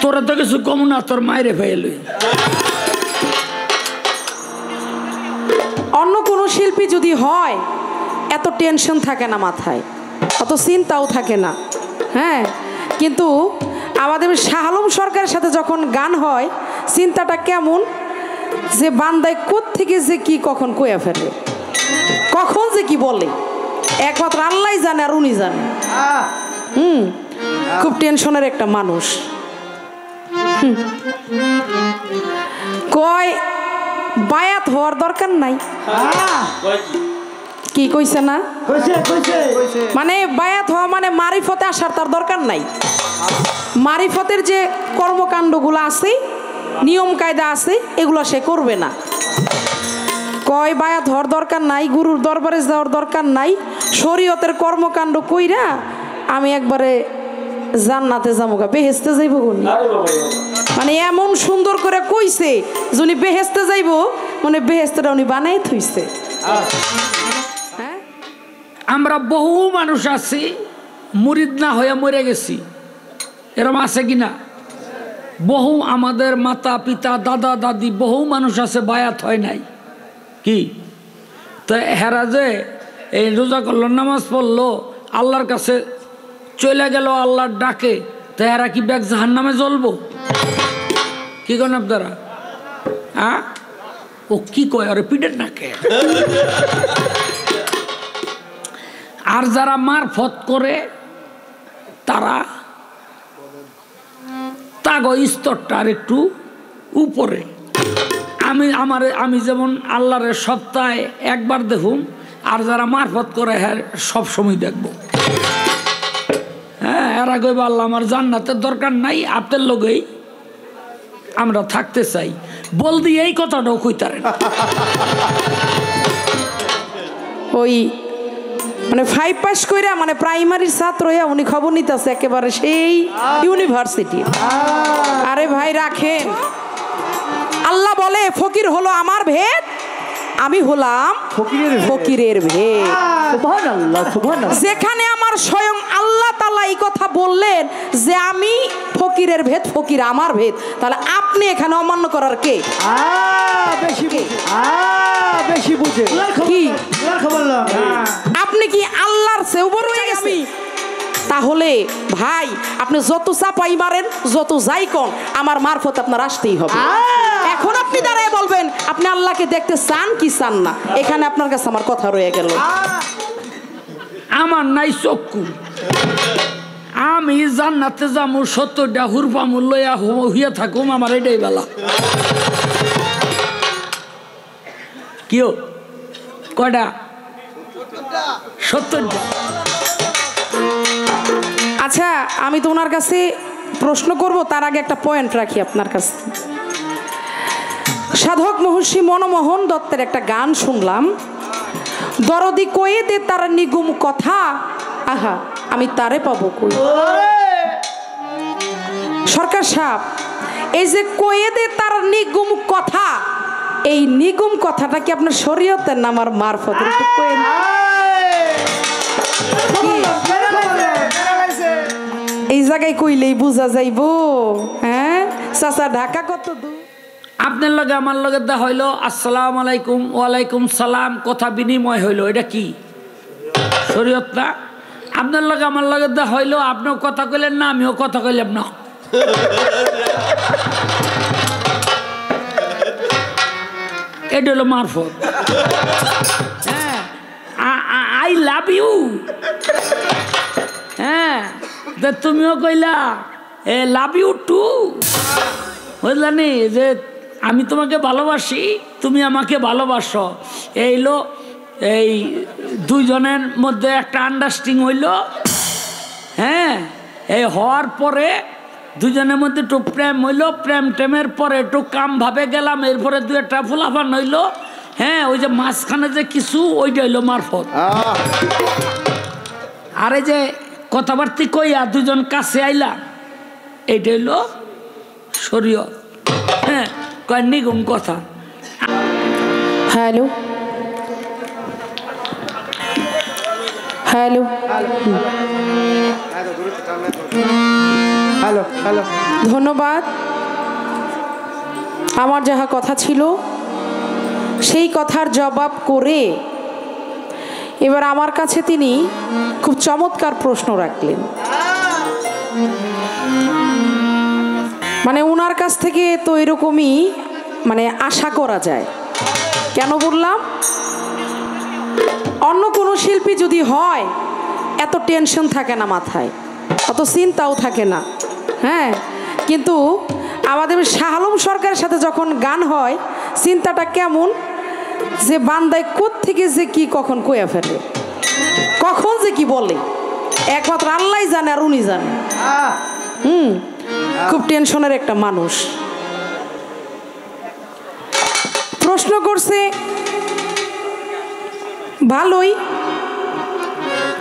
তোরা তো কিছু কম না, তোর মায়েরে ফেলে। অন্য কোনো শিল্পী যদি হয় এত টেনশন থাকে না মাথায়, অত চিন্তাও থাকে না। হ্যাঁ, কিন্তু আমাদের শাহ আলম সরকারের সাথে যখন গান হয় চিন্তাটা কেমন, যে বান্দায় কোত্থেকে যে কি কখন কইয়া ফেলে, কখন যে কি বলে, একমাত্র আল্লাহই জানে আর উনি জানে। খুব টেনশনের একটা মানুষ। কয় বায়াত হওয়ার দরকার নাই। কি কইছে না? মানে বায়াত হওয়া মানে মারিফতে আসার তার দরকার নাই। মারিফতের যে কর্মকাণ্ডগুলো আছে, নিয়ম কায়দা আছে, এগুলো সে করবে না। কয় বায়াত হওয়ার দরকার নাই, গুরুর দরবারে যাওয়ার দরকার নাই, শরীয়তের কর্মকাণ্ড কইরা আমি একবারে জান্নাতে যাবো, বেহেস্তে যাইব। মানে এমন সুন্দর করে কইছে যে উনি বেহেস্তে যাইব, মানে বেহেস্তেটা উনি বানাই থইছে। আমরা বহু মানুষ আছি মুরিদ না হয়ে মরে গেছি, এরকম আছে কিনা? বহু আমাদের মাতা পিতা দাদা দাদি বহু মানুষ আছে বায়াত হয় নাই। কি তো হেরা যে এই রোজা করলো, নামাজ পড়লো, আল্লাহর কাছে চলে গেল আল্লাহর ডাকে, তো হেরা কি ব্যাগ জাহান্নামে জ্বলবো? কি করেন আপনারা? ও কি কয়, আরে পিঠের নাকে। আর যারা মারফত করে তারা তাগো স্তরটা আর একটু উপরে। আমি যেমন আল্লাহরের সপ্তাহে একবার দেখুন, আর যারা মারফত করে হ্যাঁ সব সময় দেখবো। হ্যাঁ, এরা কইব আল্লাহ আমার জান্নাতের দরকার নাই, আপনার লগেই আমরা থাকতে চাই। বল দিয়ে এই কথাটাও কইতারেন। ওই মানে 5 পাস কইরা মানে প্রাইমারির ছাত্র হইয়া উনি খবর নিতেছে একেবারে সেই ইউনিভার্সিটি। আরে ভাই রাখেন, আল্লাহ বলে ফকির হলো আমার ভেদ, আমি হলাম ফকিরের ভেদ। যেখানে আমার স্বয়ং আল্লাহ তাআলা এই কথা বললেন যে আমি ফকিরের ভেদ, ফকির আমার ভেদ, তাহলে আপনি এখানে অমান্য করার কে? বেশি বুঝে কি আপনি কি আল্লাহর চেয়ে বড় হয়ে গেছে? তাহলে ভাই আপনি যত চাপাই মারেন, যত যাই কোন, আমার মারফত আপনার আসতেই হবে। এখন আপনি দাঁড়ায় বলবেন আপনি আল্লাহকে দেখতে চান কি চান না, এখানে আপনার কাছে আমার কথা রয়ে গেল। আমার নাই চক্ষু, আমি জান্নাতে যামু 70টা হুরপামুল লইয়া হইয়া থাকুম, আমার এটাই বেলা। কিও কয়টা? 70টা। আচ্ছা, আমি তো ওনার কাছে প্রশ্ন করব, তার আগে একটা পয়েন্ট রাখি আপনার কাছে। সাধক মহর্ষি মনমোহন দত্তের একটা গান শুনলাম, দরদি কয়ে দে তার নিগুম কথা, আহা আমি তারে পাবো কই। সরকার সাহেব, এই যে কয়ে দে তার নিগুম কথা, এই নিগুম কথাটা কি আপনার শরীয়তের না আমার মারফতের? একটু কয়েন। এই জায়গায় কইলেই বোঝা যাইব। হ্যাঁ চাচা, ঢাকা কত দূর? আপনার লগে আমার লগে দা হইলো আসসালামু আলাইকুম, ওয়ালাইকুম সালাম, কথা বিনিময় হইলো, এটা কি শরীয়ত না? আপনার লগে আমার লগে দা হইলো, আপনিও কথা কইলেন না, আমিও কথা কইলাম না, এটা হলো মারফত। হ্যাঁ, আই লাভ ইউ। হ্যাঁ, তুমিও কইলা লাভ ইউ টু, বুঝলানি যে আমি তোমাকে ভালোবাসি, তুমি আমাকে ভালোবাসো। এইলো এই দুইজনের মধ্যে একটা আন্ডারস্ট্যান্ডিং হইলো। হ্যাঁ, এই হওয়ার পরে দুজনের মধ্যে একটু প্রেম হইলো, প্রেমের পরে একটু কাম ভাবে গেলাম, এরপরে 2-একটা ফুলাফান হইলো। হ্যাঁ, ওই যে মাঝখানে যে কিছু, ওইটা হইলো মারফত। আরে যে কথাবার্তি কইয়া দুজন কাছে আইলা, এইটা হইলো শরীয়ত। হ্যাঁ, কয় নিগুম কথা। হ্যালো হ্যালো হ্যালো হ্যালো ধন্যবাদ। আমার যাহা কথা ছিল সেই কথার জবাব করে এবার আমার কাছে তিনি খুব চমৎকার প্রশ্ন রাখলেন। মানে ওনার কাছ থেকে তো এরকমই মানে আশা করা যায়। কেন বললাম, অন্য কোনো শিল্পী যদি হয় এত টেনশন থাকে না মাথায়, অত চিন্তাও থাকে না। হ্যাঁ, কিন্তু আমাদের শাহ আলম সরকারের সাথে যখন গান হয় চিন্তাটা কেমন, যে বান্দায় কোত্থেকে যে কি কখন কইয়া ফেলে, কখন যে কি বলে একমাত্র আল্লাহ জানে আর উনি জানে। খুব টেনশনের একটা মানুষ। প্রশ্ন করছে ভালোই,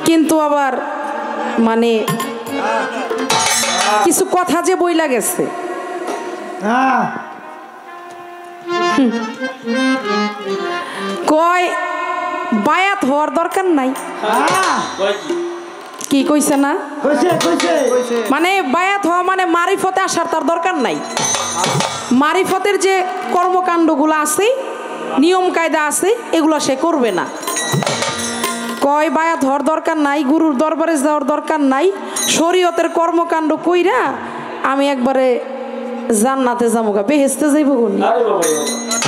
কিন্তু আবার মানে কিছু কথা যে বইলা গেছে। কয় বায়াত হওয়ার দরকার নাই। কি কইছে না, মানে বায়াত হওয়া মানে মারিফতে আসার তার দরকার নাই। মারিফতের যে কর্মকাণ্ডগুলো আছে, নিয়ম কায়দা আছে, এগুলো সে করবে না। কয় বায়াত হওয়ার দরকার নাই, গুরুর দরবারে যাওয়ার দরকার নাই, শরীয়তের কর্মকাণ্ড কইরা আমি একবারে জান্নাতে যামুগা, বেহেস্তে যাইব গুনি।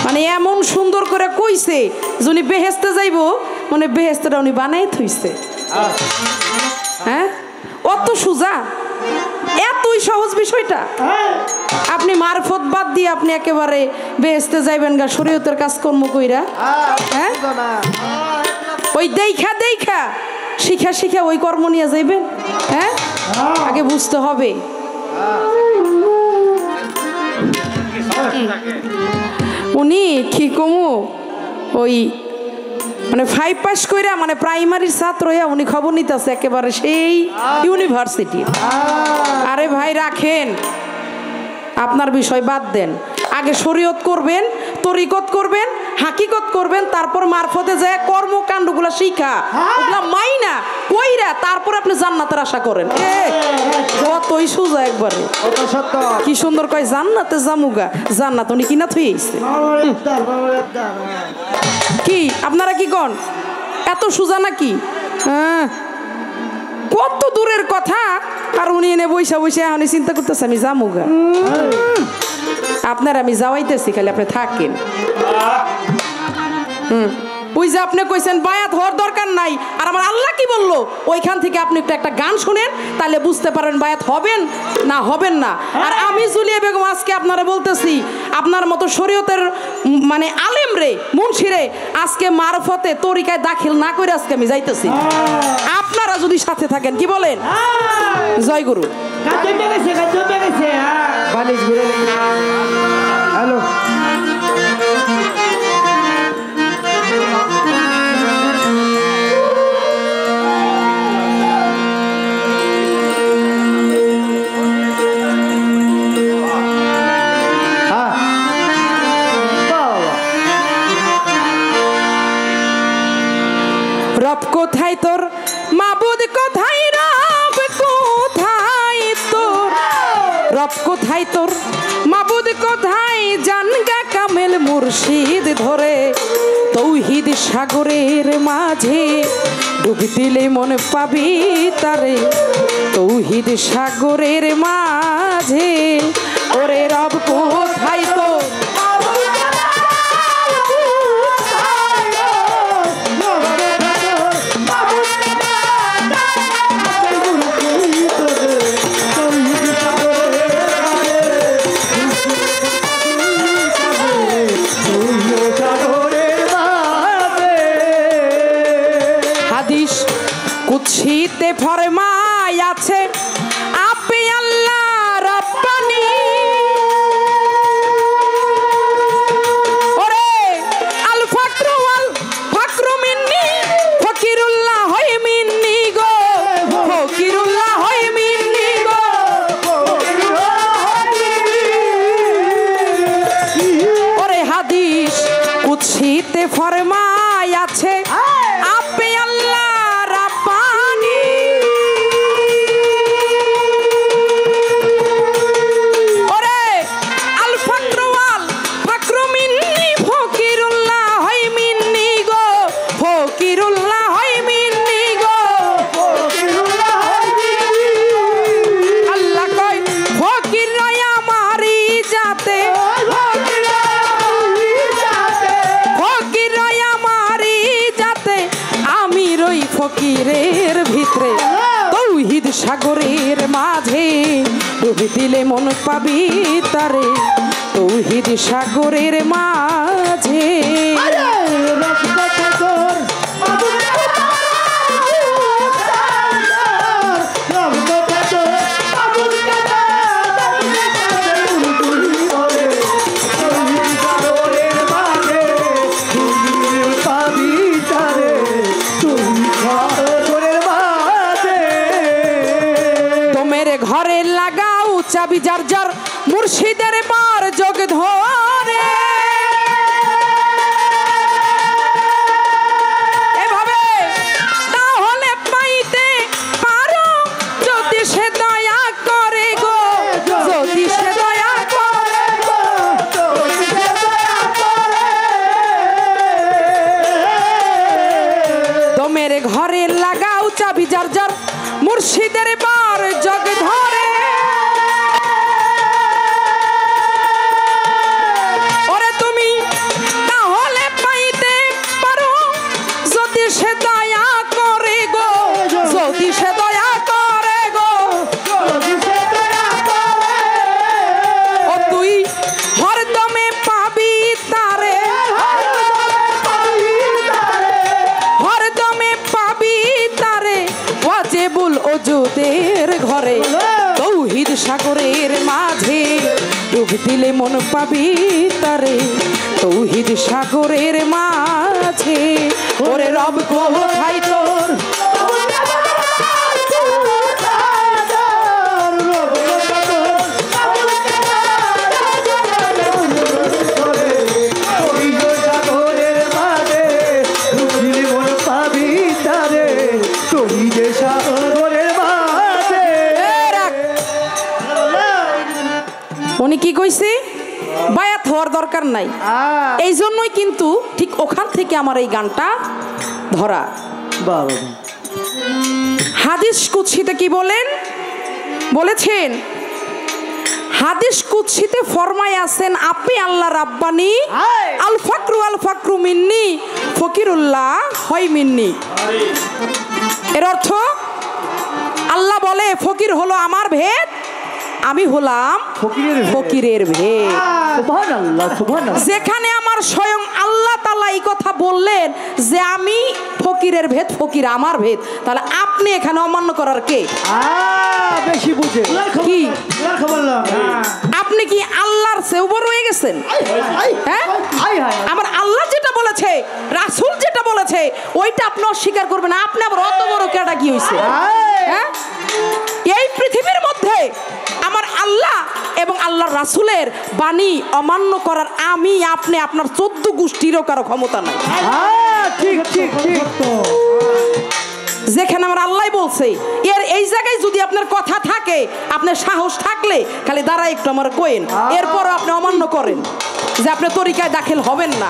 মানে এমন সুন্দর করে কইছে যিনি বেহেস্তে যাইব, মানে বেহেস্তেটা উনি বানাই থইছে। হ্যাঁ, অত সোজা, এতই সহজ বিষয়টা। আপনি মারফত বাদ দিয়ে আপনি একেবারে বেহেস্তে যাইবেন গা শরীয়তের কাজকর্ম কইরা। হ্যাঁ, ওই দেখা দেখা শিখা শিখা ওই কর্ম নিয়ে যাইবেন। হ্যাঁ, আগে বুঝতে হবে। উনি কি কমু ওই মানে 5 পাস কইরা মানে প্রাইমারির ছাত্র হইয়া উনি খবর নিতেছে একেবারে সেই ইউনিভার্সিটি। আরে ভাই রাখেন, আপনার বিষয় বাদ দেন। আগে শরীয়ত করবেন, তরিকত করবেন, হাকিকত করবেন, তারপর মারফতে যায় কর্মকাণ্ডগুলো শিখা ওগুলা মাইনা কইরা তারপর আপনি জান্নাতের আশা করেন। কতই সোজা একবারে। কি সুন্দর কয় জান্নাতে জামুগা, জান্নাত উনি কিনা থুই আইছে। কি আপনারা কি কন, এত সোজা নাকি? হ্যাঁ, কত দূরের কথা। আর উনি এনে বৈশা বৈশা এখন চিন্তা করতেছে আমি জামুগা। আপনার আমি যাওয়াইতেছি, খালি আপনি থাকেন। ওই যে আপনি কইছেন বায়াত হওয়ার দরকার নাই, আর আমার আল্লাহ কি বললো ওইখান থেকে আপনি একটা গান শুনেন, তাহলে বুঝতে পারবেন বায়াত হবেন না হবেন না। আর আমি জুলিয়া বেগম আজকে আপনারা বলতেছি, আপনার মতো শরীয়তের মানে আলেম রে, মুন্সি রে, আজকে মারফতে তরিকায় দাখিল না করে আজকে আমি যাইতেছি। আপনারা যদি সাথে থাকেন, কি বলেন? জয় গুরু। হ্যালো রব কোথায় তোর, মাবুদ কোথায়, রব কোথায় তোর, রব কোথায় তোর, মাবুদ কোথায়, জানগা কামেল মুর্শিদ ধরে তৌহিদ সাগরের মাঝে ডুব দিলে মন পাবি তারে, তৌহিদ সাগরের মাঝে। ওরে রব কোথায় তোর, কুৎসিতে ফরমায় আছে আপনি আল্লাহ রব্ব ফকিরের ভিতরে তৌহিদ সাগরের মাঝে ডুবে দিলে মন পাবি তারে তৌহিদ সাগরের মাঝে ঘরে লাগাও চাবি যার যার মুর্শিদের বার যোগ ধরে এভাবে তাহলে পাইতে পারো যদি সে দয়া করে গো যদি সে দয়া করে গো দমের ঘরে লাগাও চাবি যার যার মুর্শিদের বার জগ ধরে ওরে তুমি তাহলে পাইতে পারো যদি সে দয়া করে গো যদি সে দয়া করে গো ও তুই হরদমে পাবি তারে হরদমে পাবি তারে ওয়াজিবুল ওজুদের ঘরে তৌহিদ সাগরের মাঝে ডুব দিলে মন পাবি তারে তৌহিদ সাগরের মাঝে ওরে রব কোথায় তোর উনি কি কইছে বায়াত হওয়ার দরকার নাই এই জন্যই কিন্তু ঠিক ওখান থেকে আমার এই গানটা ধরা হাদিস কুদসিতে কি বলেছেন হাদিস কুদসিতে ফরমায় আছেন আপনি আল্লাহ রাব্বানি আল ফাকরু মিন্নি ফকিরুল্লাহ হয় মিন্নি এর অর্থ আল্লাহ বলে ফকির হলো আমার ভেদ আমি হলাম ফকিরের ভেদ যেখানে আমার স্বয়ং আল্লাহ তাআলা এই কথা বললেন যে আমি ফকিরের ভেদ ফকির আমার ভেদ তাহলে আপনি এখানে অমান্য করার কে বেশি বুঝে কি আপনি কি আল্লাহর চেয়ে বড় হয়ে গেছেন হ্যাঁ আমার আল্লাহ যেটা বলেছে রাসূল যেটা বলেছে ওইটা আপনি অস্বীকার করবেন আপনি আবার অত বড় কেডা কি হইছে হ্যাঁ এই পৃথিবীর মধ্যে আমার আল্লাহ এবং আল্লাহর রাসূলের বাণী অমান্য করার আমি আপনি আপনার 14 গোষ্ঠীরও কারো ক্ষমতা নাই ঠিক ঠিক ঠিক যেখানে আমার আল্লাহ বলছে এর এই জায়গায় যদি আপনার কথা থাকে আপনার সাহস থাকলে খালি দাঁড়ায় একটু আমার কইেন এরপরও আপনি অমান্য করেন যে আপনি তরিকায় দাখিল হবেন না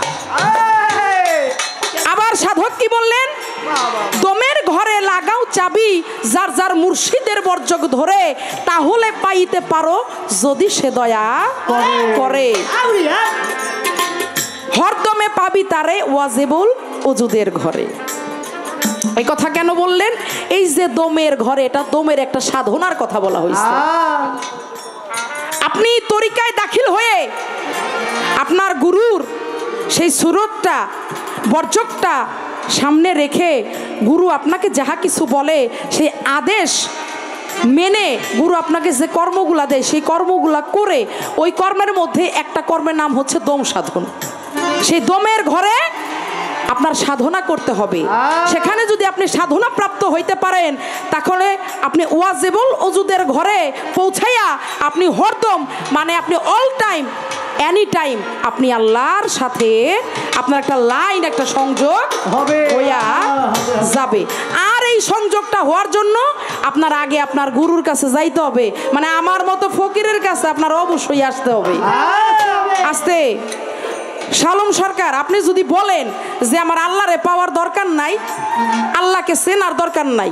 আবার সাধক কি বললেন দমের ঘরে লাগাও চাবি যার যার মুর্শিদের বর্জক ধরে তাহলে পাইতে পারো যদি সে দয়া করে হরদমে পাবি তারে ওয়াজিবুল ওজুদের ঘরে এই কথা কেন বললেন এই যে দমের ঘরে এটা দমের একটা সাধনার কথা বলা হয়েছে আপনি তরিকায় দাখিল হয়ে আপনার গুরুর সেই সুরতটা বর্জকটা সামনে রেখে গুরু আপনাকে যাহা কিছু বলে সেই আদেশ মেনে গুরু আপনাকে যে কর্মগুলা দেয় সেই কর্মগুলা করে ওই কর্মের মধ্যে একটা কর্মের নাম হচ্ছে দম সাধন সেই দমের ঘরে আপনার সাধনা করতে হবে সেখানে যদি আপনি সাধনা প্রাপ্ত হইতে পারেন তাহলে আপনি ওয়াজিবুল ওজুদের ঘরে পৌঁছাইয়া আপনি হরদম মানে আপনি অল টাইম এনি টাইম আপনি আল্লাহর সাথে আপনার একটা লাইন একটা সংযোগ হবে হইয়া যাবে আর এই সংযোগটা হওয়ার জন্য আপনার আগে আপনার গুরুর কাছে যাইতে হবে মানে আমার মতো ফকিরের কাছে আপনার অবশ্যই আসতে হবে আসতে শালম সরকার আপনি যদি বলেন যে আমার আল্লাহরে পাওয়ার দরকার নাই আল্লাহকে চেনার দরকার নাই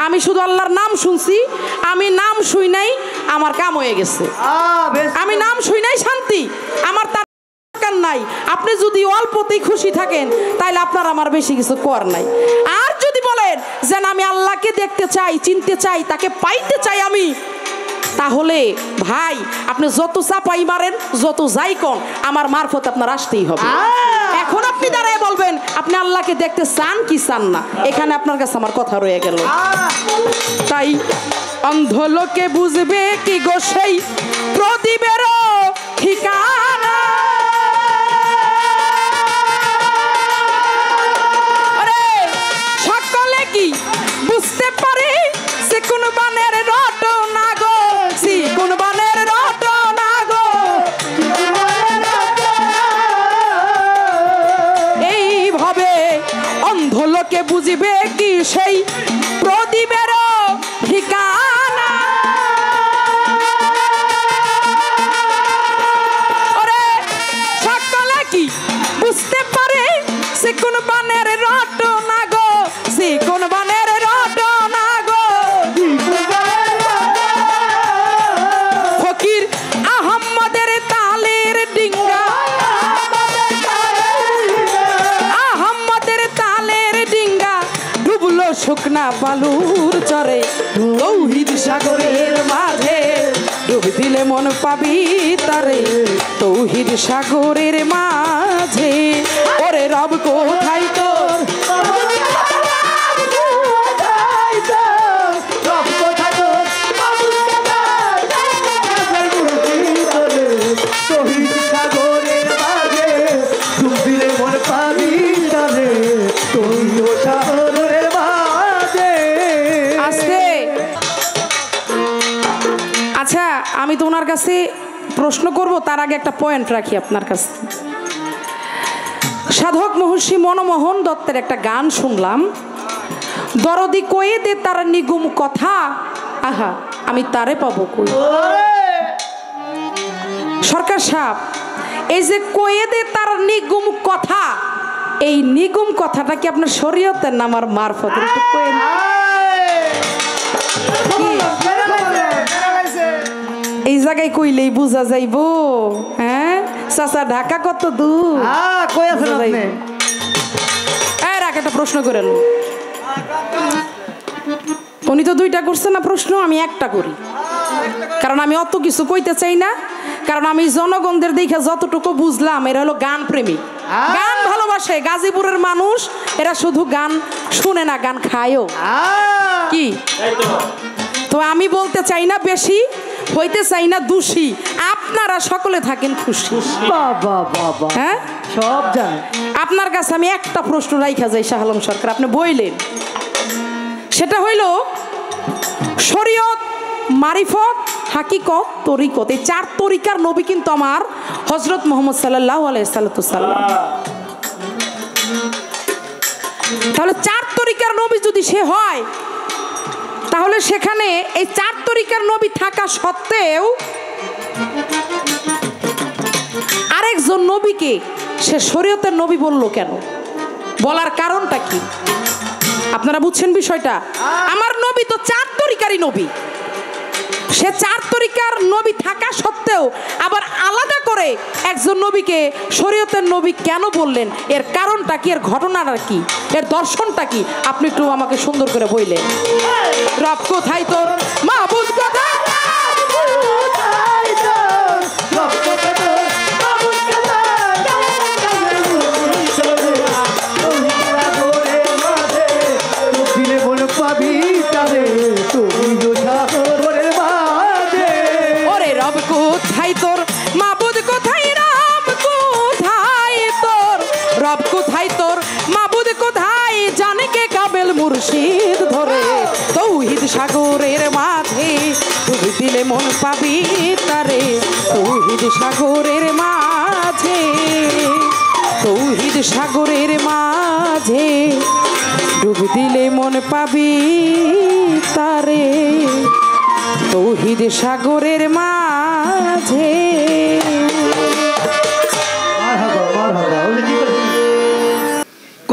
আমি শুধু আল্লাহর নাম শুনছি আমি নাম শুই নাই আমার কাম হয়ে গেছে আমি নাম শুই নাই শান্তি আমার তার দরকার নাই। আপনি যদি অল্পতেই খুশি থাকেন তাহলে আপনার আমার বেশি কিছু কর নাই। আর যদি বলেন যে আমি আল্লাহকে দেখতে চাই, চিনতে চাই, তাকে পাইতে চাই আমি, তাহলে ভাই আপনি যত চাপাই মারেন, যত যাই কোন, আমার মারফত আপনার আসতেই হবে। এখন আপনি দাঁড়ায় বলবেন আপনি আল্লাহকে দেখতে চান কি চান না, এখানে আপনার কাছে আমার কথা রয়ে গেল। তাই অন্ধ লোকে বুঝবে কি গো সেই প্রদীপের ঠিকানা। আরে সকলে কি বুঝতে পারে সে কোন বানের রটনা গো, সে কোন বানের রটনা গো। এইভাবে অন্ধ লোকে বুঝবে কি সেই প্রদীপের ঠিকানা। ওরে সকলে কি বুঝতে পারে সে কোন বানের রটনা গো, সে কোন বানের রটনা গো। ফকির আহম্মদের তালের ডিঙ্গা, আহম্মদের তালের ডিঙ্গা ডুবলো শুকনা বালুর চরে। তৌহিদ সাগরের মাঝে ডুব দিলে মন পাবি তারে, তৌহিদ সাগরের মাঝে। ওরে রব কোথায় তোর, আচ্ছা আমি তো ওনার কাছে প্রশ্ন করব, তার আগে একটা পয়েন্ট রাখি আপনার কাছে। সাধক মহর্ষি মনমোহন দত্তের একটা গান শুনলাম, দরদি কয়ে দে তার নিগুম কথা, আহা আমি তারে পাবো কই। সরকার সাহেব, এই যে কয়ে দে তার নিগুম কথা, এই নিগুম কথাটা কি আপনার শরীয়তের না আমার মারফতের? একটু কয়েন। এই জায়গায় কইলেই বুঝা যাইবো। হ্যাঁ চাচা, ঢাকা কত দূর? একটা প্রশ্ন করেন। উনি তো দুইটা করছেন না প্রশ্ন, আমি একটা করি, কারণ আমি অত কিছু কইতে চাই না। কারণ আমি জনগণদের দেখে যতটুকু বুঝলাম, এরা হলো গান প্রেমিক, গান ভালোবাসে। গাজীপুরের মানুষ এরা শুধু গান শুনে না, গান খায়ও। কি তো আমি বলতে চাই না বেশি, হইতে চাই না দোষী, আপনারা সকলে থাকেন খুশি। হ্যাঁ সব জানে। আপনার কাছে আমি একটা প্রশ্ন রাইখা যাই শাহ আলম সরকার, আপনি বইলেন, সেটা হইল শরীয়ত, মারিফত, হাকিকত, তরিকত, এই চার তরিকার নবী কিন্তু আমার হযরত মুহাম্মদ সাল্লাল্লাহু আলাইহি সাল্লাম। তাহলে চার তরিকার নবী যদি সে হয়, তাহলে সেখানে এই চার তরিকার নবী থাকা সত্ত্বেও আরেকজন নবীকে সে শরীয়তের নবী বলল কেন? বলার কারণটা কি? আপনারা বুঝছেন বিষয়টা? আমার নবী তো চার তরিকারই নবী, সে চার তরিকার নবী থাকা সত্ত্বেও আবার আলাদা করে একজন নবীকে শরীয়তের নবী কেন বললেন? এর কারণটা কি, এর ঘটনাটা কি, এর দর্শনটা কি? আপনি একটু আমাকে সুন্দর করে বললেন। রব কোথায় তোর, মাহবুব কোথায়, ওরে রব কোথায় তোর, মাহবুব কোথায়, রব কোথায় তোর, রব কোথায় তোর, মাহবুব কোথায়, জানে কে কাবেল মুর্শিদ ধরে। তৌহিদ সাগরের মাঝে ডুব দিলে মন পাবি তারে, তৌহিদ সাগরের মাঝে, তৌহিদ সাগরের মাঝে ডুব দিলে মন পাবি তারে, তৌহিদ সাগরের মাঝে।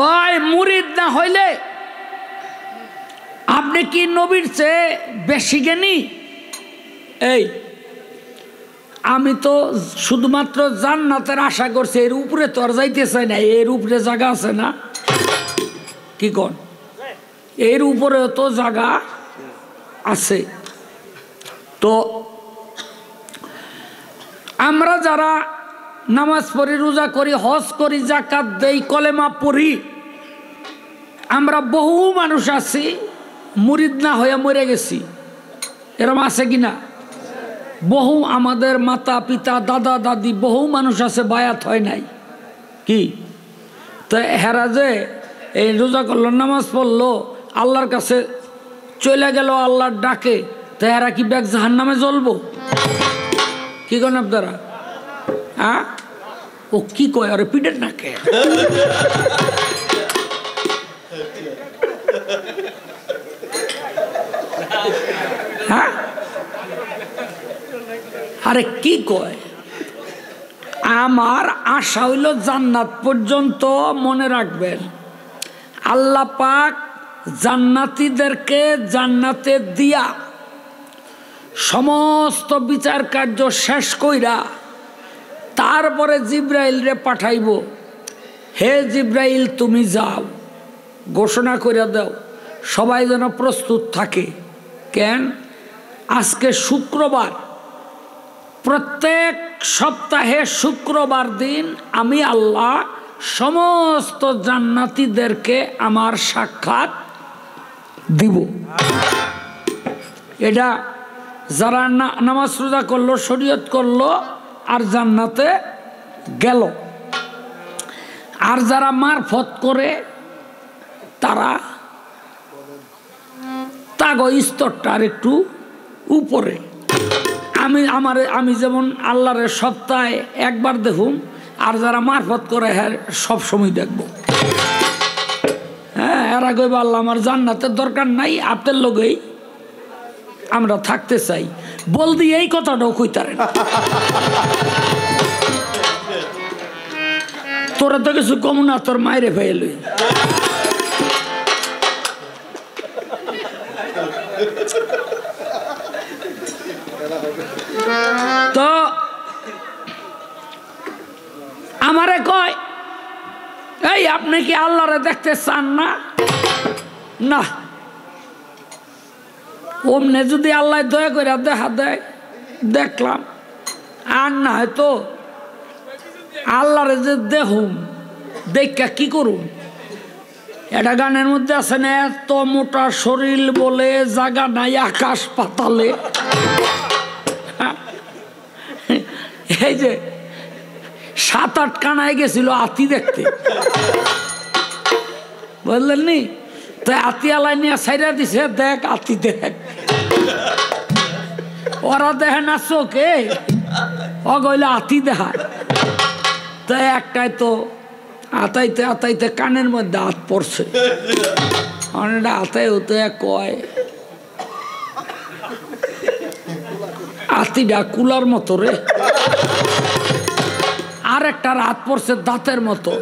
কয় মুরিদ না হইলে আপনি কি নবীর চেয়ে বেশি জ্ঞানী? এই আমি তো শুধুমাত্র জান্নাতের আশা করছি, এর উপরে তো আর যাইতে চাই না। এর উপরে জায়গা আছে না? কি কন? এর উপরেও তো জায়গা আছে। তো আমরা যারা নামাজ পড়ি, রোজা করি, হজ করি, যাকাত দেই, কলেমা পড়ি, আমরা বহু মানুষ আছি মুরিদ না হয়ে মরে গেছি। এরকম আছে কিনা? বহু আমাদের মাতা পিতা দাদা দাদি বহু মানুষ আছে বায়াত হয় নাই। কি তো হেরা যে এই রোজা করলো, নামাজ পড়লো, আল্লাহর কাছে চলে গেল আল্লাহর ডাকে, তো এরা কি ব্যাগ জাহান্নামে জ্বলবো? কি করেন আপনারা? হ্যাঁ, ও কি কয়? আরে পিঠের নাকে হ্যাঁ, আরে কি কয়? আমার আশা হইল জান্নাত পর্যন্ত। মনে রাখবেন, আল্লাহ পাক জান্নাতীদেরকে জান্নাতে দিয়া সমস্ত বিচার কার্য শেষ কইরা তারপরে জিব্রাইল রে পাঠাইব, হে জিব্রাইল তুমি যাও, ঘোষণা করে দাও, সবাই যেন প্রস্তুত থাকে। কেন? আজকে শুক্রবার, প্রত্যেক সপ্তাহে শুক্রবার দিন আমি আল্লাহ সমস্ত জান্নাতীদেরকে আমার সাক্ষাৎ দিব। এটা যারা নামাজ রোজা করলো, শরীয়ত করলো আর জান্নাতে গেল, আর যারা মারফত করে তারা তাগো স্তরটা আর একটু উপরে। আমি যেমন আল্লাহরের সপ্তাহে একবার দেখুন, আর যারা মারফত করে হ্যাঁ সব সময় দেখবো। হ্যাঁ, এরা কইব আল্লাহ আমার জান্নাতের দরকার নাই, আপনার লগেই আমরা থাকতে চাই। বলদি এই কথাটাও কইতারে না। তোরা তো কিছু কম না, তোর মায়েরে ফেলে তো আমারে কয়, এই আপনি কি আল্লাহরে দেখতে চান না? না, ওমনে যদি আল্লাহ দয়া করে দেখা দেয় দেখলাম, আর না হয়তো আল্লাহরে যে দেখুম দেখা কি করুন। এটা গানের মধ্যে আছে না, এত মোটা শরীর বলে জায়গা নাই আকাশ পাতালে। এই যে 7-8 কানায় গেছিল আতি দেখতে, বুঝলেন নি? তো আতি আলাই নিয়ে সাইরা দিছে, দেখ আতি দেখ। ওরা দেখে না চোখে, ও গইলে আতি দেখায়। তো একটাই তো আতাইতে আতাইতে কানের মধ্যে হাত পড়ছে, অনেকটা আতাই হতে কয় আতিটা কুলার মতো রে। আর একটা রাত পড়ছে দাঁতের মতো,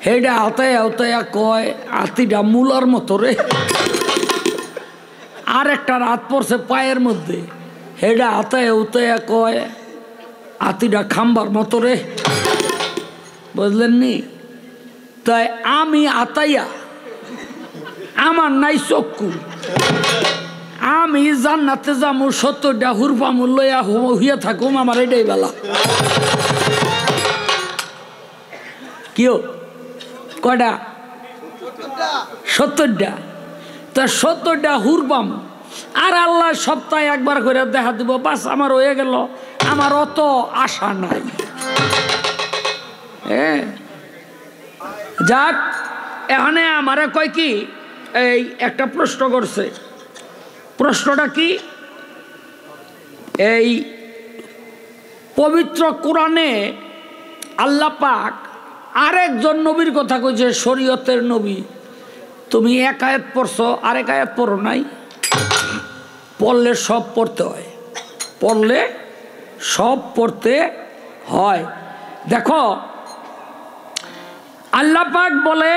হেডা হাতায় হাতায়া কয় আতিটা মূলার মতো রে। আর একটা রাত পড়ছে পায়ের মধ্যে, হেডা হাতায় হাতায়া কয় আতিটা খাম্বার মতো রে। বুঝলেন নি? তাই আমি আতাইয়া, আমার নাই চক্ষু, আমি জান্নাতে যামু 70টা হুরপামু লইয়া হইয়া থাকুম, আমার এটাই বেলা। কিও কয়টা? 70টা। তা 70টা হুরপাম, আর আল্লাহ সপ্তাহে একবার করে দেখা দিব, বাস আমার হয়ে গেল। আমার অত আশা নাই। যাক, এখানে আমারে কয় কি, এই একটা প্রশ্ন করছে। প্রশ্নটা কি? এই পবিত্র কোরআনে আল্লাহ পাক আরেকজন নবীর কথা কইছে, শরীয়তের নবী। তুমি এক আয়াত পড়ছো, আরেক আয়াত পড়ো নাই। পড়লে সব পড়তে হয়, পড়লে সব পড়তে হয়। দেখো, আল্লাহ পাক বলে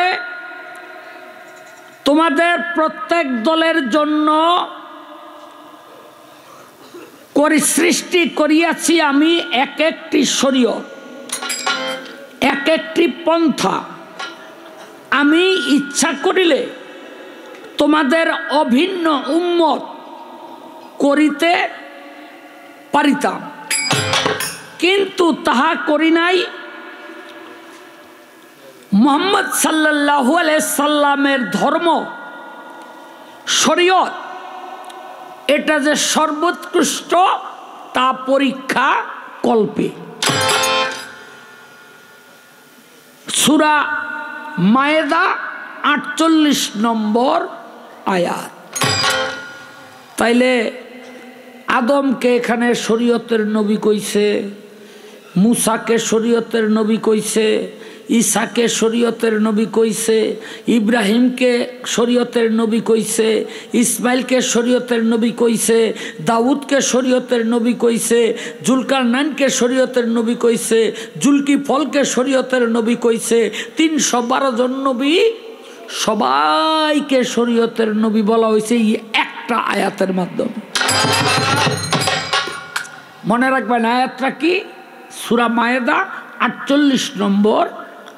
তোমাদের প্রত্যেক দলের জন্য সৃষ্টি করিয়াছি আমি এক একটি শরীয়ত, এক একটি পন্থা। আমি ইচ্ছা করিলে তোমাদের অভিন্ন উম্মত করিতে পারিতাম, কিন্তু তাহা করি নাই। মুহাম্মদ সাল্লাল্লাহু আলাইহি সাল্লামের ধর্ম শরীয়ত এটা যে সর্বোৎকৃষ্ট তা পরীক্ষা কল্পে। সূরা মায়েদা 48 নম্বর আয়াত। তাইলে আদমকে এখানে শরীয়তের নবী কইছে, মুসাকে শরীয়তের নবী কইছে, ঈসাকে শরীয়তের নবী কইছে, ইব্রাহিমকে শরীয়তের নবী কইছে, ইসমাইলকে শরীয়তের নবী কইছে, দাউদকে শরীয়তের নবী কইছে, জুলকারনাইনকে শরীয়তের নবী কইছে, জুলকিফলকে শরীয়তের নবী কইছে। 312 জন নবী, সবাইকে শরীয়তের নবী বলা হয়েছে এই একটা আয়াতের মাধ্যমে। মনে রাখবেন আয়াতটা কি? সূরা মায়েদা 48 নম্বর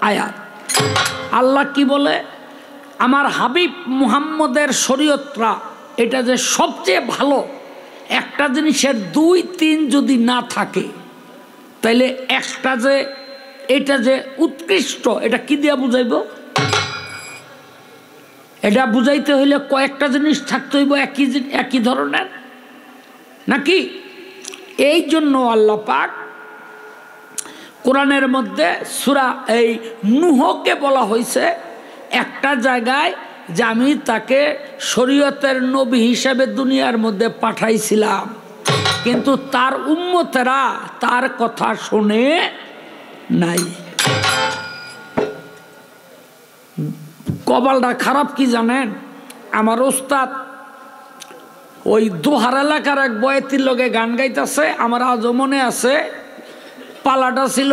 আয়াত। আল্লাহ কি বলে? আমার হাবিব মুহাম্মদের শরীয়তরা এটা যে সবচেয়ে ভালো, একটা জিনিসের 2-3 যদি না থাকে তাইলে একটা যে এটা যে উৎকৃষ্ট, এটা কি দিয়া বুঝাইব? এটা বুঝাইতে হইলে কয়েকটা জিনিস থাকতে হইব একই ধরনের নাকি? এই জন্য আল্লাহ পাক কোরআনের মধ্যে সূরা এই নূহকে বলা হয়েছে একটা জায়গায় যে আমি তাকে শরীয়তের নবী হিসেবে দুনিয়ার মধ্যে পাঠাইছিলাম, কিন্তু তার উম্মতেরা তার কথা শুনে নাই। কপালটা খারাপ কি জানেন? আমার ওস্তাদ ওই দোহার এলাকার এক বয়েতির লগে গান গাইতেছে, আমার আজও মনে আছে। পালাটা ছিল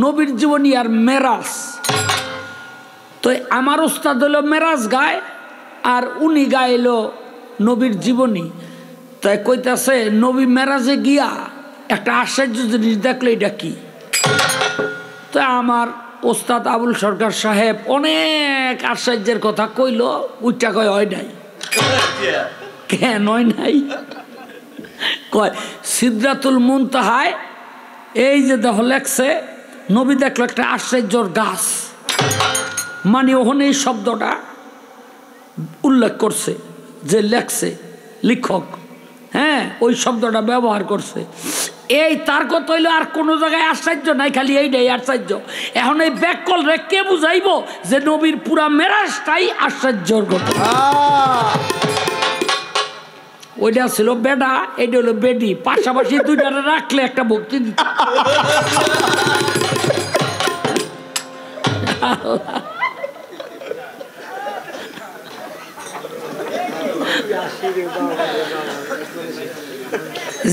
নবীর জীবনী আর মেরাজ। তো আমার ওস্তাদ হলো মেরাজ গায় আর উনি গাইলো নবীর জীবনী। তাই কইতাছে নবী মেরাজে গিয়া একটা আশ্চর্য জিনিস দেখলো, এটা কি? তো আমার ওস্তাদ আবুল সরকার সাহেব অনেক আশ্চর্যের কথা কইল, উচ্চা কয় হয় নাই। কেন হয় নাই? কয় সিদরাতুল মুনতাহায় এই যে দেখো লেখছে, নবী দেখলো একটা আশ্চর্যর গাছ, মানে ওখানে এই শব্দটা উল্লেখ করছে যে লেখছে লেখক, হ্যাঁ ওই শব্দটা ব্যবহার করছে। এই তার কথা হইলো আর কোনো জায়গায় আশ্চর্য নাই, খালি এইটাই আশ্চর্য। এখন এই ব্যাককল রে কে বুঝাইব যে নবীর পুরা মেরাজটাই আশ্চর্যর ঘটনা? ওইটা ছিল বেডা, এইটা হলো বেডি, পাশাপাশি দুইটা রাখলে একটা ভক্তি দিত।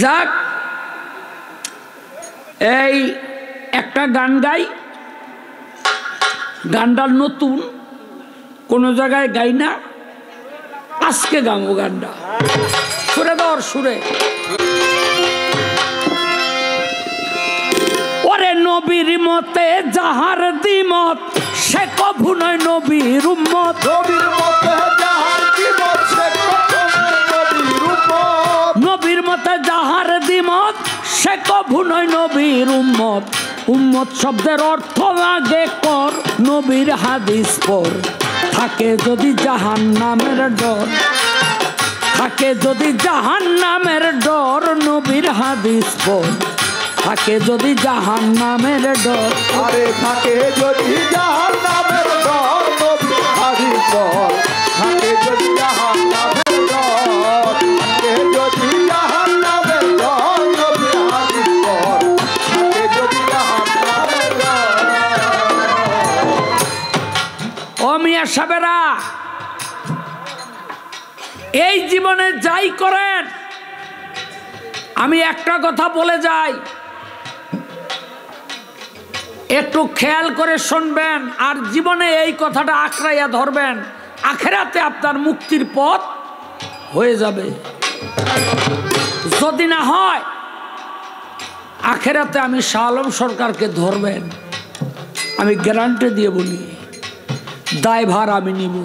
যাক, এই একটা গান গাই, গানটা নতুন, কোনো জায়গায় গাই না, আজকে গাবো গানটা। সুরে দর সুরে। ওরে নবীর মতে যাহার দ্বিমত, সে কভু নয় নবীর উম্মত। নবীর মতে যাহার দ্বিমত, সে কভু নয় নবীর উম্মত। নবীর মতে যাহার দ্বিমত, সে কভু নয় নবীর উম্মত। উম্মত শব্দের অর্থ আগে কর, নবীর হাদিস পর। থাকে যদি জাহান্নামের ডর, থাকে যদি জাহান্নামের ডর, নবীর হাদিস পর। থাকে যদি জাহান্নামের ডর, আরে থাকে যদি জাহান্নামের ডর, নবীর হাদিস পর। থাকে যদি জাহান্নামের ডর, থাকে যদি জাহান্নামের ডর, নবীর হাদিস পর। থাকে যদি জাহান্নামের ডর। ও মিয়া সাহেবেরা, এই জীবনে যাই করেন, আমি একটা কথা বলে যাই, একটু খেয়াল করে শুনবেন আর জীবনে এই কথাটা আঁকড়াইয়া ধরবেন, আখেরাতে আপনার মুক্তির পথ হয়ে যাবে। যদি না হয় আখেরাতে আমি শাহ আলম সরকারকে ধরবেন, আমি গ্যারান্টি দিয়ে বলি, দায়ভার আমি নিব।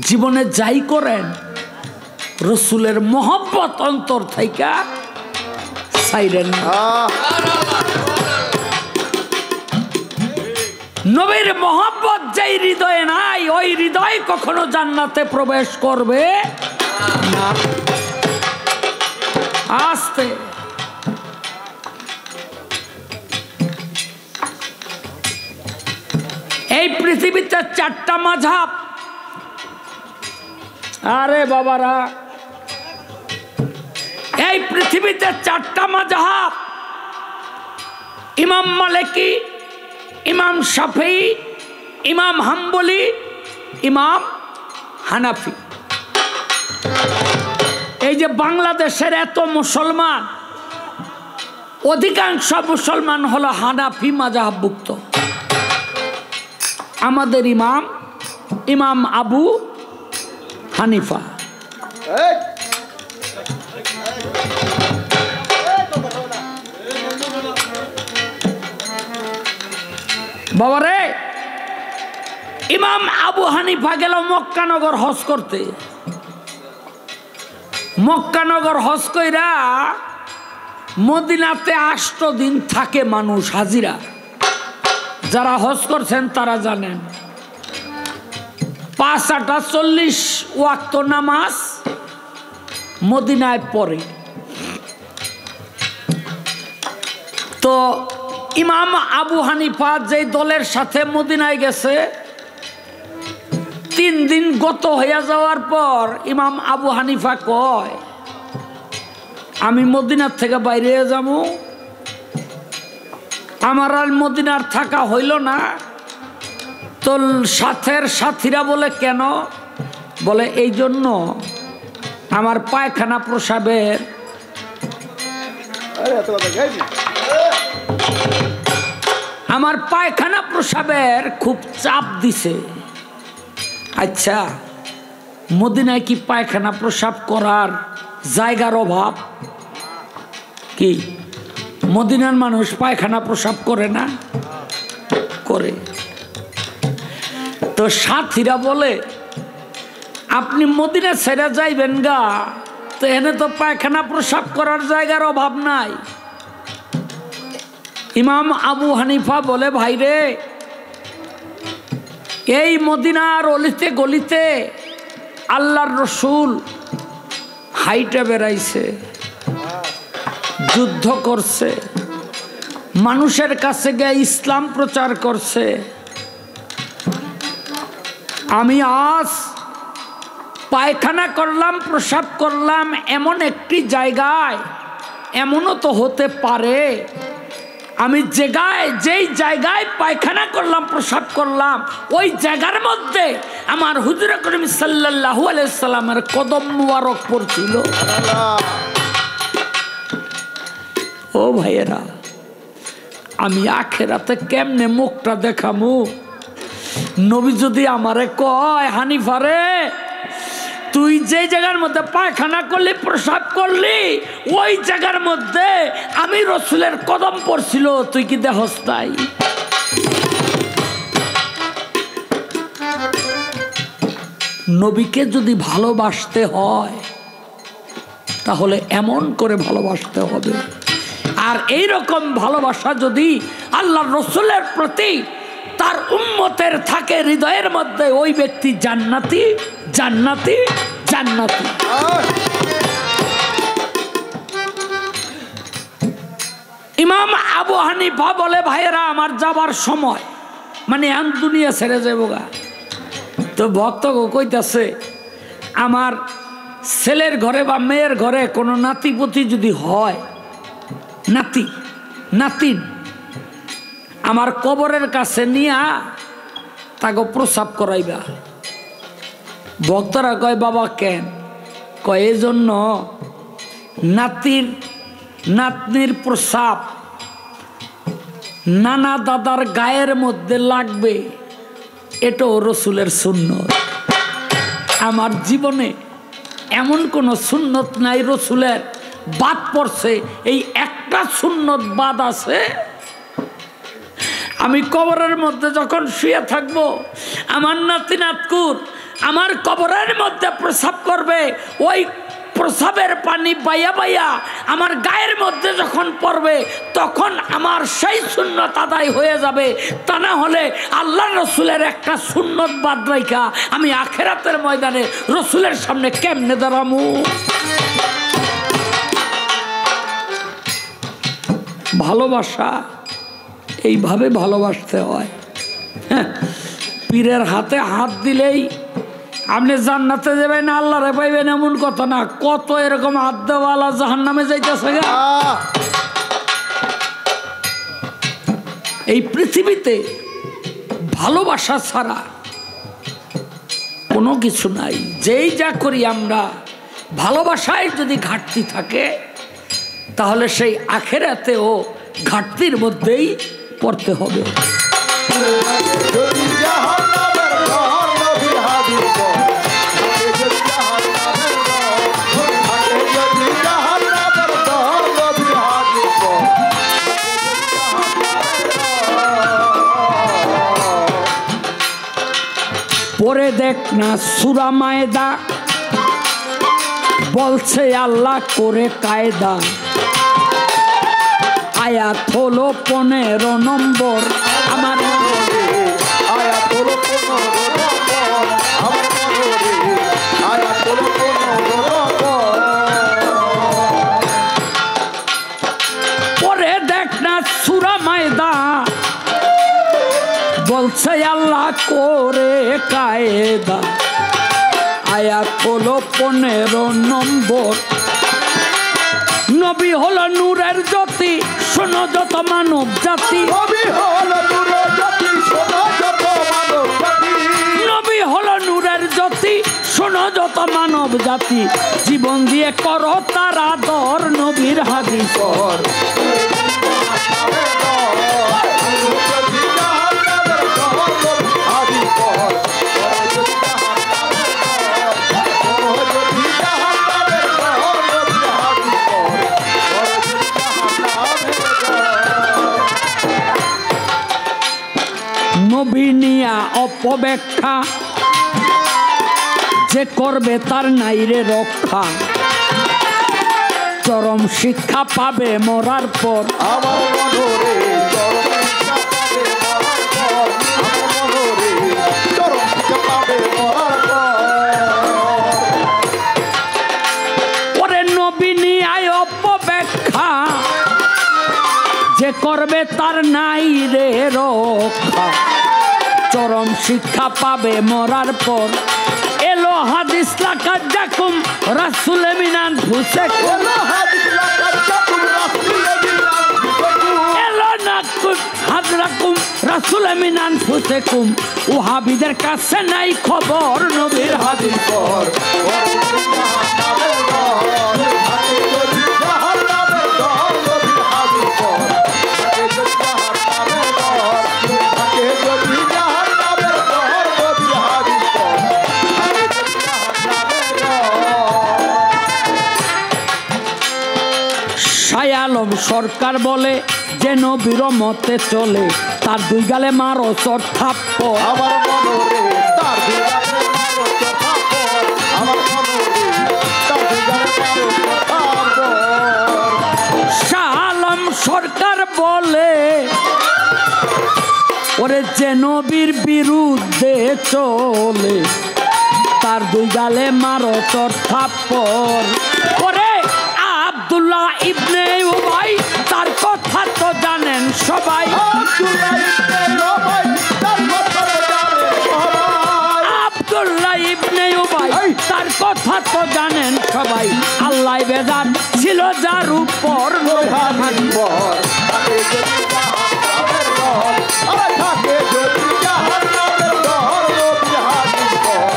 জীবনে যাই করেন রসুলের মহব্বত অন্তর থেকে ছাইরেন না। নবীর মহব্বত যেই হৃদয়ে নাই ওই হৃদয় কখনো জান্নাতে প্রবেশ করবে না। আস্তে এই পৃথিবীতে 4টা মাযহাব, আরে বাবারা, এই পৃথিবীতে 4টা মাযহাব, ইমাম মালিকি, ইমাম শাফিঈ, ইমাম হাম্বলি, ইমাম হানাফি। এই যে বাংলাদেশের এত মুসলমান, অধিকাংশ মুসলমান হলো হানাফি মাযহাবভুক্ত। আমাদের ইমাম ইমাম আবু হানিফা। বাবারে, ইমাম আবু হানিফা গেল মক্কানগর হজ করতে। মক্কানগর হজ কইরা মদিনাতে 8 দিন থাকে মানুষ হাজিরা। যারা হজ করছেন তারা জানেন 5 8 40 ওয়াক্ত নামাজ মদিনায় পড়ে। তো ইমাম আবু হানিফা যে দলের সাথে মদিনায় গেছে, 3 দিন গত হইয়া যাওয়ার পর ইমাম আবু হানিফা কয়, আমি মদিনার থেকে বাইরে যাব, আমার আর মদিনার থাকা হইল না। তো সাথীরা বলে কেন? বলে এই জন্য আমার পায়খানা প্রসাবের খুব চাপ দিছে। আচ্ছা, মদিনায় কি পায়খানা প্রসাব করার জায়গার অভাব? কি মদিনার মানুষ পায়খানা প্রসাব করে না? করে। তো সাথীরা বলে আপনি মদিনা ছেড়ে যাইবেন গা, তো এনে তো পায়খানা প্রসাব করার জায়গার অভাব নাই। ইমাম আবু হানিফা বলে, ভাইরে, এই মদিনার অলিতে গলিতে আল্লাহর রসুল হাইটে বেড়াইছে, যুদ্ধ করছে, মানুষের কাছে গিয়ে ইসলাম প্রচার করছে। আমি আজ পায়খানা করলাম, প্রসাব করলাম এমন একটি জায়গায়, এমনও তো হতে পারে আমি যেই জায়গায় পায়খানা করলাম, প্রসাব করলাম, ওই জায়গার মধ্যে আমার হুজুর করিম সাল্লাল্লাহু আলাইহি সাল্লামের কদম মুবারক পড়ছিল। ও ভাইয়েরা, আমি আখেরাতে কেমনে মুখটা দেখামু? নবী যদি আমারে কয়, হানিফারে, তুই যে জায়গার মধ্যে পায়খানা করলি, প্রসাব করলি, ওই জায়গার মধ্যে আমি রসুলের কদম পড়ছিল, তুই কি দেহস তাই? নবীকে যদি ভালোবাসতে হয় তাহলে এমন করে ভালোবাসতে হবে। আর এই রকম ভালোবাসা যদি আল্লাহ রসুলের প্রতি তার উম্মতের থাকে হৃদয়ের মধ্যে, ওই ব্যক্তি জান্নাতি, জান্নাতি, জান্নাতি। ইমাম আবু হানিফা বলে, ভাইয়েরা, আমার যাবার সময়, মানে আম দুনিয়া ছেড়ে যাবো গা। তো ভক্ত কইতাছে, আমার ছেলের ঘরে বা মেয়ের ঘরে কোনো নাতিপতি যদি হয়, নাতি নাতিন, আমার কবরের কাছে নিয়া তাকে প্রসাব করাইবা। ভক্তরা কয়, বাবা কেন? কয় এই জন্য নাতনির প্রসাব নানা দাদার গায়ের মধ্যে লাগবে, এটাও রসুলের সুন্নত। আমার জীবনে এমন কোনো সুন্নত নাই রসুলের বাদ পড়ছে, এই একটা সুন্নত বাদ আছে। আমি কবরের মধ্যে যখন শুয়ে থাকবো, আমার নাতি নাতকুর আমার কবরের মধ্যে প্রসাব করবে, ওই প্রসাবের পানি বাইয়া বাইয়া আমার গায়ের মধ্যে যখন পড়বে, তখন আমার সেই সুন্নত আদায় হয়ে যাবে। তা না হলে আল্লাহ রসুলের একটা সুন্নত বাদ রাইখা আমি আখেরাতের ময়দানে রসুলের সামনে কেমনে দাঁড়ামু? ভালোবাসা এইভাবে ভালোবাসতে হয়। হ্যাঁ, পীরের হাতে হাত দিলেই আপনি জান্নাতে যাবেন, আল্লাহরে পাইবেন এমন কথা না। কত এরকম হাত দেওয়ালা জাহান্নামে যাইতেছে। এই পৃথিবীতে ভালোবাসা ছাড়া কোনো কিছু নাই। যেই যা করি আমরা, ভালোবাসায় যদি ঘাটতি থাকে তাহলে সেই আখেরাতেও ঘাটতির মধ্যেই পড়তে হবে। পরে দেখ না সূরা মায়েদা বলছে আল্লাহ করে কায়দা, আয়াত হলো 15 নম্বর। আমার আয়াত হলো 15 নম্বর, আমার মনোরে আয়াত হলো 15 নম্বর। পরে দেখ না সূরা মায়েদা বলছে আল্লাহ করে কায়দা, আয়াত হলো 15 নম্বর। নবী হলো নূরের জ্যোতি, শোনো যত মানব জাতি। নবী হলো নূরের জ্যোতি, শোনো যত মানব জাতি। নবী হলো নূরের জ্যোতি, শোনো যত মানব জাতি। জীবন দিয়ে করো তার আদর, নবীর হাদিস পর। নবী নিয়া অপব্যাখ্যা যে করবে তার নাইরে রক্ষা, চরম শিক্ষা পাবে মরার পর। আমার মনোরে চরম শিক্ষা পাবে মরার পর, আমার মনোরে চরম শিক্ষা পাবে মরার পর। ওরে নবী নিয়ায় অপব্যাখ্যা যে করবে তার নাইরে রক্ষা, চরম শিক্ষা পাবে মরার পর। এলো হাদিস লাকাত জাকুম রাসূল মিনান ফুসেকুম, এলো হাদিস লাকাত জাকুম রাসূল মিনান ফুসেকুম, এলো নাকুত হাজরাকুম রাসূল মিনান ফুসেকুম। ওহাবিদের কাছে নাই খবর, নবীর হাদিস পর। শাহ আলম সরকার বলে যে নবীর মতে চলে, তার দুই গালে মারো চট থাপ্পড়। আমার মনোরে তার দুগালে মারো চট থাপ্পড়, আমার মনোরে তার দুগালে মারো চট থাপ্পড়। শাহ আলম সরকার বলে ওরে যে নবীর বিরুদ্ধে চলে, তার দুই গালে মারো চট থাপ্পড়। ওরে আব্দুল্লাহ ইবনে উবাই, তার কথা তো জানেন সবাই। আব্দুল্লাহ ইবনে উবাই, তার কথা তো জানেন সবাই। আব্দুল্লাহ ইবনে উবাই, তার কথা তো জানেন সবাই। আল্লাহ বেজান ছিল যার উপর, হাদিস পর থাকে যদি জাহান্নামের দর, আরে থাকে যদি জাহান্নামের দর, নবী হাদিস পর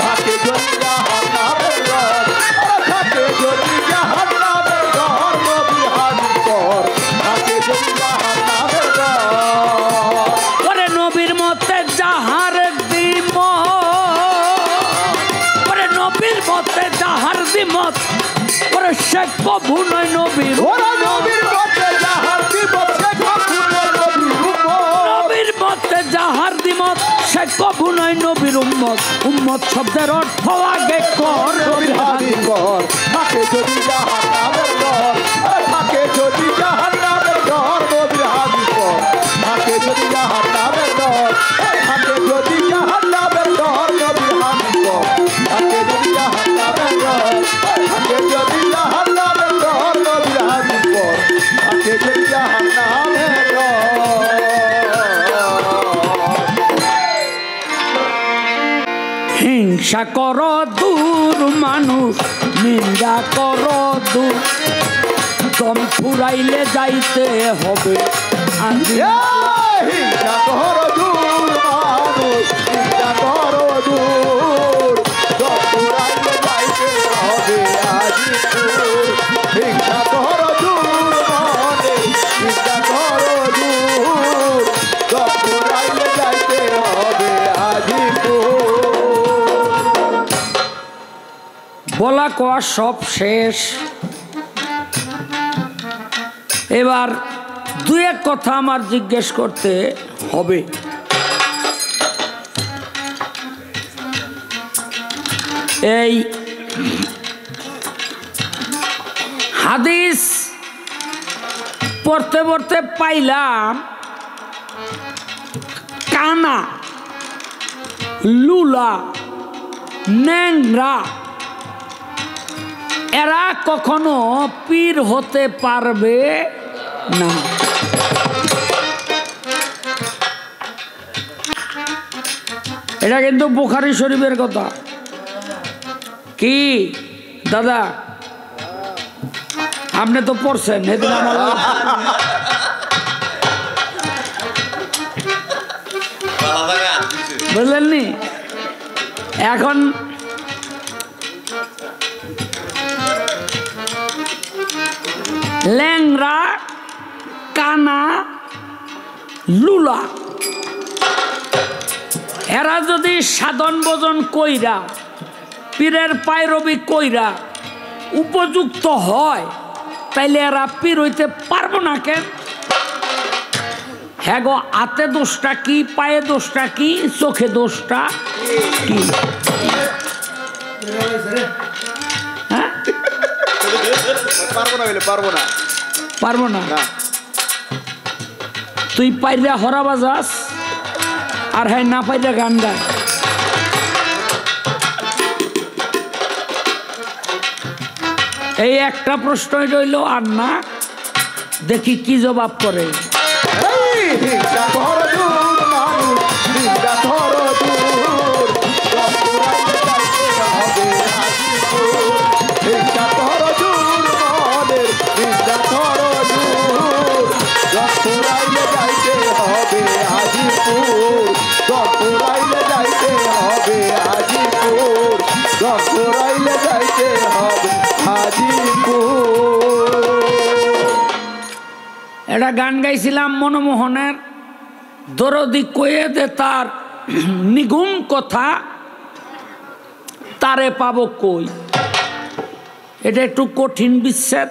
থাকে যদি জাহান্নামের দর, আরে থাকে যদি জাহান্নামের দর, নবী হাদিস পর থাকে যদি জাহান্নামের দর। ওরে নবীর মতে যাহার দিমত, ওরে নবীর মতে যাহার দিমত, ওরে সে কভু নয় নবীর ওরা নবীর মতে যাহার দ্বিমত সে কভু নয় নবীর উম্মত। নবীর মতে যাহার দ্বিমত সে কভু নয় নবীর উম্মত। উম্মত শব্দের অর্থ আগে কর নবীর হাদিস পর থাকে যদি জাহান্নামের ডর, থাকে যদি জাহান্নামের ডর। নবীর হাদিস পর থাকে যদি জাহান্নামের ডর, থাকে যদি জাহান্নামের ডর। নবীর হাদিস পর থাকে যদি জাহান্নামের ডর, থাকে যদি জাহান্নামের ডর। নবীর হাদিস পর থাকে যদি জাহান্নামের ডর। হিংসা কর দূর মানুষ নিন্দা কর দূর। দম ফুরাইলে যাইতে হবে আগে। হিংসা কর দূর মানুষ, হিংসা কর দূর। দপুরাইলে যাইতে হবে আজিপুর। হিংসা কর দূর মানুষ, হিংসা কর দূর। দপুরাইলে যাইতে হবে আজিপুর। বলা কয়া সব শেষ। এবার দুই এক কথা আমার জিজ্ঞেস করতে হবে। এই হাদিস পড়তে পড়তে পাইলাম কানা, লুলা, ন্যাংরা এরা কখনো পীর হতে পারবে না। এটা কিন্তু বুখারী শরীফের কথা। কি দাদা আপনি তো পড়ছেন সেদিন আমার বুঝলেন নি? এখন ল্যাংরা, কানা, লুলা এরা যদি সাধন ভজন কইরা পীরের পায়রবি কইরা উপযুক্ত হয় তাইলে এরা পীর হইতে পারবো না কেন? হ্যাঁ গো, হাতে দোষটা কি, পায়ে দোষটা কি, চোখে দোষটা কি? হ্যাঁ পারবো না বলে পারবো না, পারবো না। না। তুই পাইরা হরা বাজাস আর হ্যাঁ না পাইরা গান গায়। এই একটা প্রশ্নই রইল আর না, দেখি কি জবাব করে। হিংসা কর দূর মানুষ, হিংসা কর দূর। দপুরাইলে যাইতে হবে আজিপুর। হিংসা কর দূর মনের, হিংসা কর দূর। দপুরাইলে যাইতে হবে আজিপুর। দপুরাইলে যাইতে হবে আজিপুর। দপুরাইলে যাইতে হবে আজিপুর। এটা গান গাইছিলাম মনমোহনের দরদি কয়ে দে তার নিগুম কথা তারে পাবো কই। এটা একটু কঠিন বিচ্ছেদ।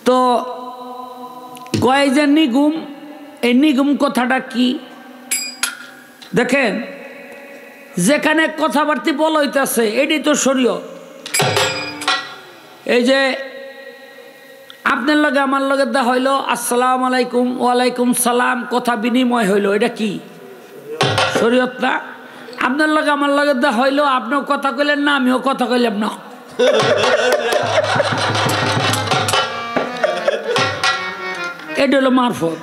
তো কয় যে নিগুম, এই নিগুম কথাটা কি দেখেন, যেখানে কথাবার্তা বলা হইতেছে এটাই তো শরীয়ত। এই যে আপনার লগে আমার লগে দা হইল আসসালামু আলাইকুম, ওয়ালাইকুম সালাম, কথা বিনিময় হইল, এটা কি শরীয়ত না? আপনার লগে আমার লগে দা হইল, আপনিও কথা কইলেন না, আমিও কথা কইলাম না, এটা হলো মারফত।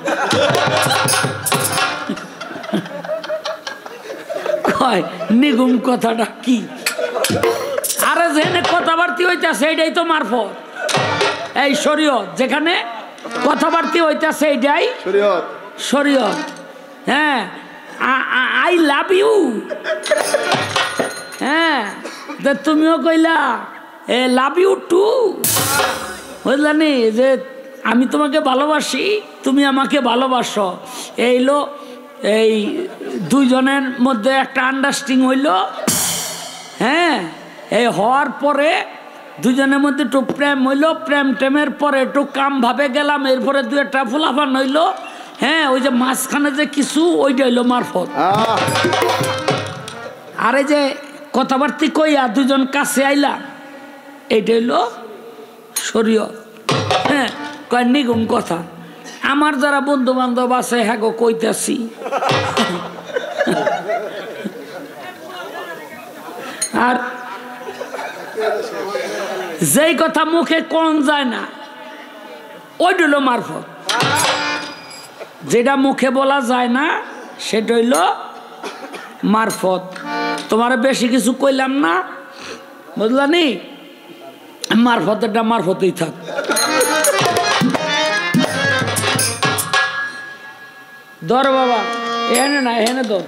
কয় নিগুম কথাটা কি? আরে যেখানে কথাবার্তা হইতেছে এটাই তো মারফত। এই শরীয়ত, যেখানে কথাবার্তা হইতেছে এটাই শরীয়ত। শরীয়ত। হ্যাঁ, আই লাভ ইউ। হ্যাঁ, তুমিও কইলা এ লাভ ইউ টু। বুঝলানি যে আমি তোমাকে ভালোবাসি, তুমি আমাকে ভালোবাসো। এইলো এই দুইজনের মধ্যে একটা আন্ডারস্ট্যান্ডিং হইল। হ্যাঁ, এই হওয়ার পরে দুজনের মধ্যে একটু প্রেম হইলো, প্রেম টেমের পরে একটু কাম ভাবে গেলাম, এরপরে দু একটা ফুলাফান হইলো। হ্যাঁ, ওই যে মাঝখানে যে কিছু ওইটা হইলো মারফত। আর এই যে কথাবার্তি কইয়া দুজন কাছে আইলা, এইটা হইলো শরীয়ত। হ্যাঁ, কয় নিগুম কথা। আমার যারা বন্ধু বান্ধব আছে হ্যাঁ গো কইতেছি। আর যেই কথা মুখে কোন যায় না ওইটা হইল মারফত। যেটা মুখে বলা যায় না সেটা হইল মারফত। তোমার বেশি কিছু কইলাম না, বুঝলানি? মারফতেরটা মারফতেই থাক। ধর বাবা, এখানে না, এখানে ধর।